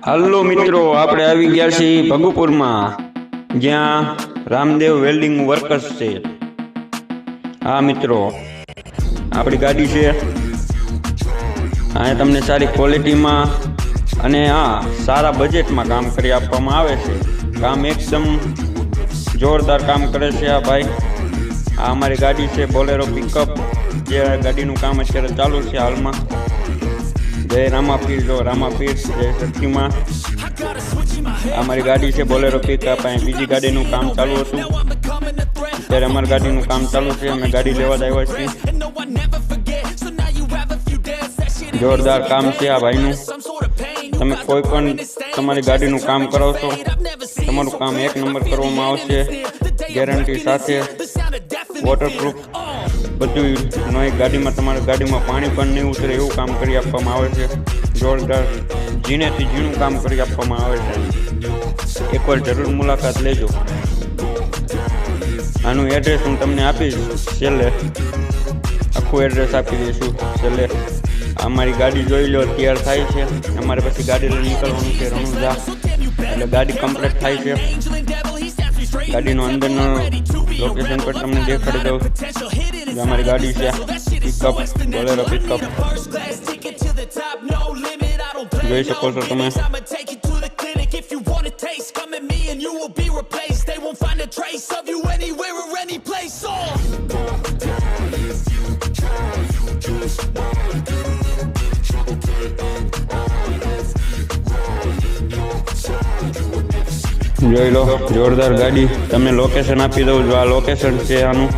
હાલો મિત્રો, આપણે આવી ગયા છીએ ભગુપુરમાં, જ્યાં રામદેવ વેલ્ડિંગ વર્કર્સ છે. હા મિત્રો, આપણી ગાડી છે. અહીંયા તમને સારી ક્વોલિટીમાં અને સારા બજેટમાં કામ કરી આપવામાં આવે છે. કામ એકદમ જોરદાર કામ કરે છે આ ભાઈ. આ અમારી ગાડી છે બોલેરો પિકઅપ, જે ગાડીનું કામ અત્યારે ચાલુ છે હાલમાં. જય રામાપીર, જો રામાપીર જય સખીમાં. અમારી ગાડી છે બોલેરો પિકઅપ. અહીં બીજી ગાડીનું કામ ચાલુ હતું, અત્યારે અમારી ગાડીનું કામ ચાલુ છે. અમે ગાડી લેવા જ આવ્યા છીએ. જોરદાર કામ છે આ ભાઈનું. તમે કોઈ પણ તમારી ગાડીનું કામ કરાવશો, તમારું કામ એક નંબર કરવામાં આવશે, ગેરંટી સાથે. વોટરપ્રૂફ બધું નવી ગાડીમાં, તમારી ગાડીમાં પાણી પણ નહીં ઉતરે એવું કામ કરી આપવામાં આવે છે. જોરદાર ઝીણેથી ઝીણું કામ કરી આપવામાં આવે છે. એકવાર જરૂર મુલાકાત લેજો. આનું એડ્રેસ હું તમને આપીશ છેલ્લે, આખું એડ્રેસ આપી દઈશું છેલ્લે. અમારી ગાડી જોઈ લો, તૈયાર થાય છે. અમારે પછી ગાડી લઈને નીકળવાનું છે રણુજા, એટલે ગાડી કમ્પ્લીટ થાય છે. ગાડીનો અંદરનો લોકેશન પર તમને દેખાડી દઉં. અમારી ગાડી છે પિકઅપ, બોલેરો પિકઅપ, જોઈ શકો છો તમે. જોઈ લો, જોરદાર ગાડી. તમને લોકેશન આપી દઉં. જો આ લોકેશન છે આનું.